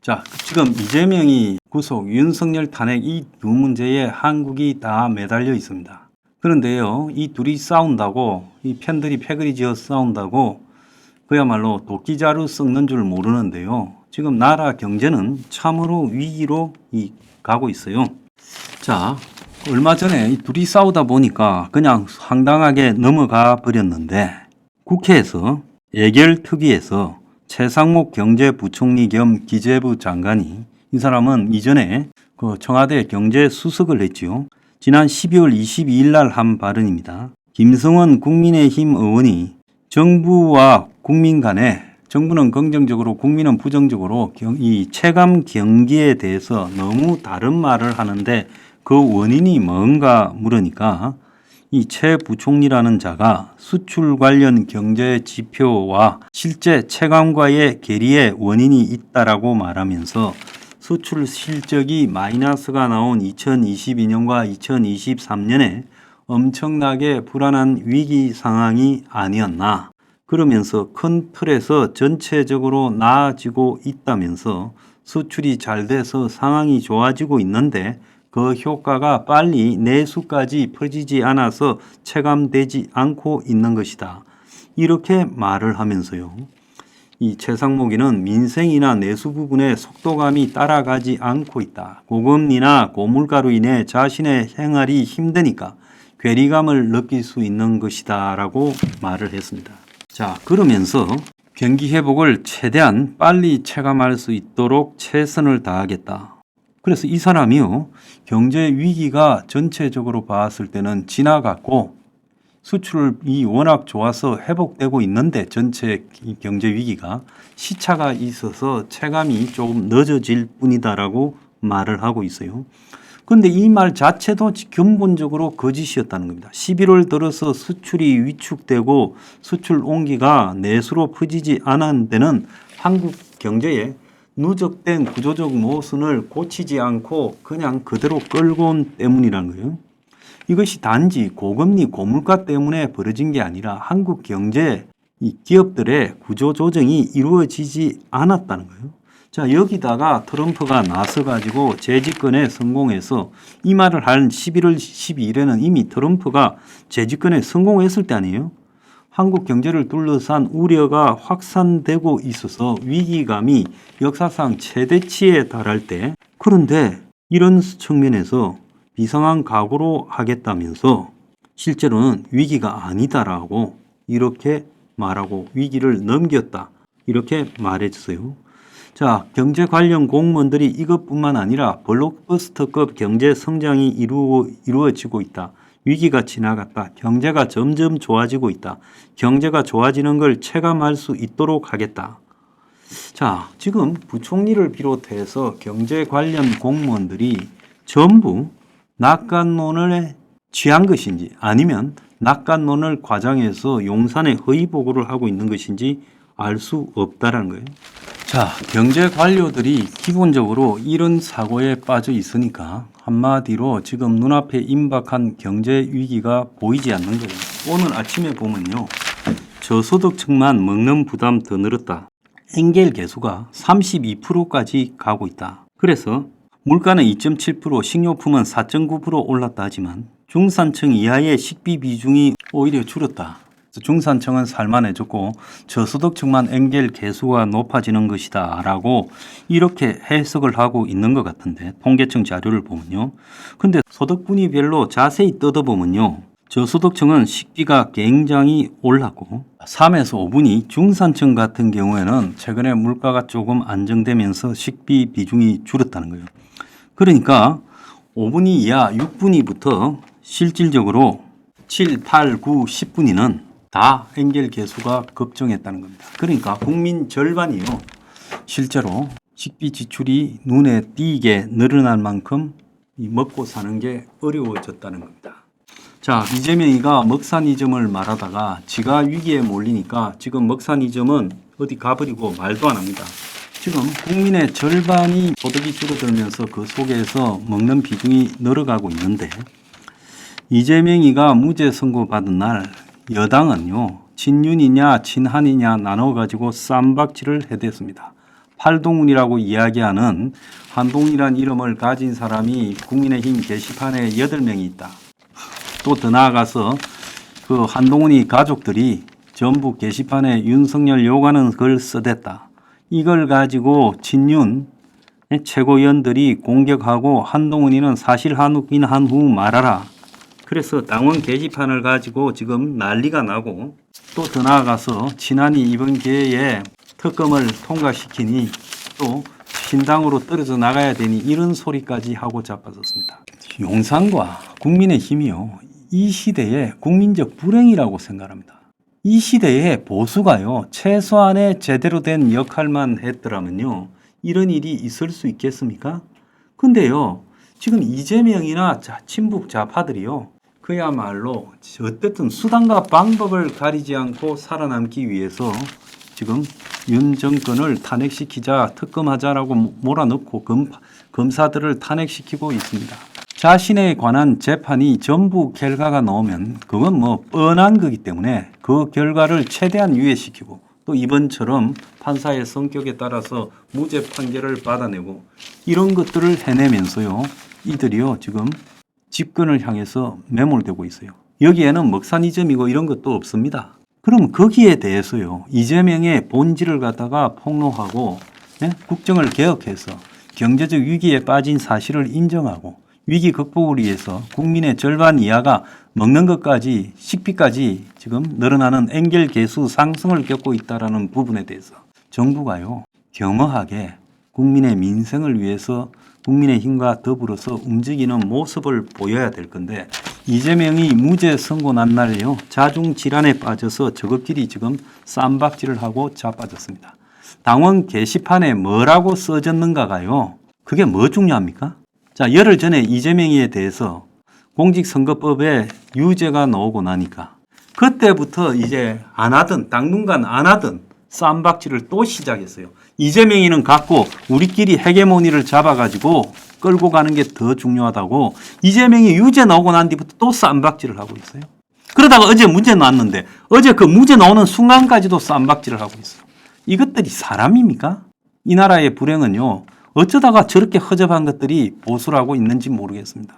자, 지금 이재명이 구속, 윤석열 탄핵 이 두 문제에 한국이 다 매달려 있습니다. 그런데요, 이 둘이 싸운다고, 이 편들이 패거리 지어 싸운다고 그야말로 도끼자루 썩는 줄 모르는데요. 지금 나라 경제는 참으로 위기로 가고 있어요. 자, 얼마 전에 이 둘이 싸우다 보니까 그냥 황당하게 넘어가 버렸는데 국회에서 예결특위에서 최상목 경제부총리 겸 기재부 장관이, 이 사람은 이전에 그 청와대 경제수석을 했지요. 지난 12월 22일 날 한 발언입니다. 김성원 국민의힘 의원이 정부와 국민 간에, 정부는 긍정적으로 국민은 부정적으로 이 체감 경기에 대해서 너무 다른 말을 하는데 그 원인이 뭔가 물으니까 이 최 부총리라는 자가 수출 관련 경제 지표와 실제 체감과의 괴리의 원인이 있다라고 말하면서 수출 실적이 마이너스가 나온 2022년과 2023년에 엄청나게 불안한 위기 상황이 아니었나, 그러면서 큰 틀에서 전체적으로 나아지고 있다면서 수출이 잘 돼서 상황이 좋아지고 있는데 그 효과가 빨리 내수까지 퍼지지 않아서 체감되지 않고 있는 것이다, 이렇게 말을 하면서요. 이 최상목이는 민생이나 내수 부분에 속도감이 따라가지 않고 있다. 고금리나 고물가로 인해 자신의 생활이 힘드니까 괴리감을 느낄 수 있는 것이다 라고 말을 했습니다. 자, 그러면서 경기 회복을 최대한 빨리 체감할 수 있도록 최선을 다하겠다. 그래서 이 사람이요, 경제 위기가 전체적으로 봤을 때는 지나갔고 수출이 워낙 좋아서 회복되고 있는데 전체 경제 위기가 시차가 있어서 체감이 조금 늦어질 뿐이다라고 말을 하고 있어요. 그런데 이 말 자체도 근본적으로 거짓이었다는 겁니다. 11월 들어서 수출이 위축되고 수출 온기가 내수로 퍼지지 않은 데는 한국 경제의 누적된 구조적 모순을 고치지 않고 그냥 그대로 끌고 온 때문이라는 거예요. 이것이 단지 고금리, 고물가 때문에 벌어진 게 아니라 한국 경제 이 기업들의 구조 조정이 이루어지지 않았다는 거예요. 자, 여기다가 트럼프가 나서가지고 재집권에 성공해서 이 말을 한 11월 12일에는 이미 트럼프가 재집권에 성공했을 때 아니에요. 한국 경제를 둘러싼 우려가 확산되고 있어서 위기감이 역사상 최대치에 달할 때, 그런데 이런 측면에서 비상한 각오로 하겠다면서 실제로는 위기가 아니다라고 이렇게 말하고 위기를 넘겼다, 이렇게 말해주세요. 자, 경제 관련 공무원들이 이것뿐만 아니라 블록버스터급 경제 성장이 이루어지고 있다. 위기가 지나갔다. 경제가 점점 좋아지고 있다. 경제가 좋아지는 걸 체감할 수 있도록 하겠다. 자, 지금 부총리를 비롯해서 경제 관련 공무원들이 전부 낙관론을 취한 것인지 아니면 낙관론을 과장해서 용산에 허위 보고를 하고 있는 것인지 알 수 없다라는 거예요. 자, 경제 관료들이 기본적으로 이런 사고에 빠져 있으니까 한마디로 지금 눈앞에 임박한 경제 위기가 보이지 않는 거예요. 오늘 아침에 보면요, 저소득층만 먹는 부담 더 늘었다. 엔겔 개수가 32%까지 가고 있다. 그래서 물가는 2.7%, 식료품은 4.9% 올랐다 하지만 중산층 이하의 식비 비중이 오히려 줄었다. 중산층은 살만해졌고 저소득층만 엔겔 개수가 높아지는 것이다 라고 이렇게 해석을 하고 있는 것 같은데, 통계청 자료를 보면요. 근데 소득분위별로 자세히 뜯어보면요, 저소득층은 식비가 굉장히 올랐고 3에서 5분위, 중산층 같은 경우에는 최근에 물가가 조금 안정되면서 식비 비중이 줄었다는 거예요. 그러니까 5분위 이하 6분위부터 실질적으로 7, 8, 9, 10분위는 다 엔겔 개수가 급증했다는 겁니다. 그러니까 국민 절반이요, 실제로 식비 지출이 눈에 띄게 늘어날 만큼 먹고 사는 게 어려워졌다는 겁니다. 자, 이재명이가 먹사니즘을 말하다가 지가 위기에 몰리니까 지금 먹사니즘은 어디 가버리고 말도 안 합니다. 지금 국민의 절반이 소득이 줄어들면서 그 속에서 먹는 비중이 늘어가고 있는데, 이재명이가 무죄 선고받은 날 여당은요, 친윤이냐 친한이냐 나눠가지고 쌈박질을 해댔습니다. 팔동훈이라고 이야기하는 한동훈이란 이름을 가진 사람이 국민의힘 게시판에 8명이 있다. 또 더 나아가서 그 한동훈이 가족들이 전부 게시판에 윤석열 욕하는 글 써댔다. 이걸 가지고 친윤 최고위원들이 공격하고 한동훈이는 사실 확인한 후 말하라. 그래서 당원 게시판을 가지고 지금 난리가 나고 또 더 나아가서 친한이 이번 기회에 특검을 통과시키니 또 신당으로 떨어져 나가야 되니 이런 소리까지 하고 자빠졌습니다. 용산과 국민의힘이요. 이 시대의 국민적 불행이라고 생각합니다. 이 시대의 보수가요. 최소한의 제대로 된 역할만 했더라면요. 이런 일이 있을 수 있겠습니까? 근데요. 지금 이재명이나 친북 좌파들이요. 그야말로 어쨌든 수단과 방법을 가리지 않고 살아남기 위해서 지금 윤 정권을 탄핵시키자 특검하자라고 몰아넣고 검사들을 탄핵시키고 있습니다. 자신에 관한 재판이 전부 결과가 나오면 그건 뭐 뻔한 거기 때문에 그 결과를 최대한 유예시키고 또 이번처럼 판사의 성격에 따라서 무죄 판결을 받아내고 이런 것들을 해내면서요. 이들이요 지금 집권을 향해서 매몰되고 있어요. 여기에는 먹사니즘이고 이런 것도 없습니다. 그럼 거기에 대해서요. 이재명의 본질을 갖다가 폭로하고 국정을 개혁해서 경제적 위기에 빠진 사실을 인정하고 위기 극복을 위해서 국민의 절반 이하가 먹는 것까지 식비까지 지금 늘어나는 엔겔 계수 상승을 겪고 있다는 부분에 대해서 정부가요. 겸허하게 국민의 민생을 위해서 국민의힘과 더불어서 움직이는 모습을 보여야 될 건데 이재명이 무죄 선고 난 날요 자중 질환에 빠져서 저것끼리 지금 쌈박질을 하고 자빠졌습니다. 당원 게시판에 뭐라고 써졌는가가요. 그게 뭐 중요합니까? 자, 열흘 전에 이재명에 대해서 공직선거법에 유죄가 나오고 나니까 그때부터 이제 안 하던 당분간 안 하던 쌈박질을 또 시작했어요. 이재명이는 갖고 우리끼리 헤게모니를 잡아가지고 끌고 가는 게 더 중요하다고 이재명이 유죄 나오고 난 뒤부터 또 쌈박질을 하고 있어요. 그러다가 어제 무죄 나왔는데 어제 그 무죄 나오는 순간까지도 쌈박질을 하고 있어요. 이것들이 사람입니까? 이 나라의 불행은요. 어쩌다가 저렇게 허접한 것들이 보수라고 있는지 모르겠습니다.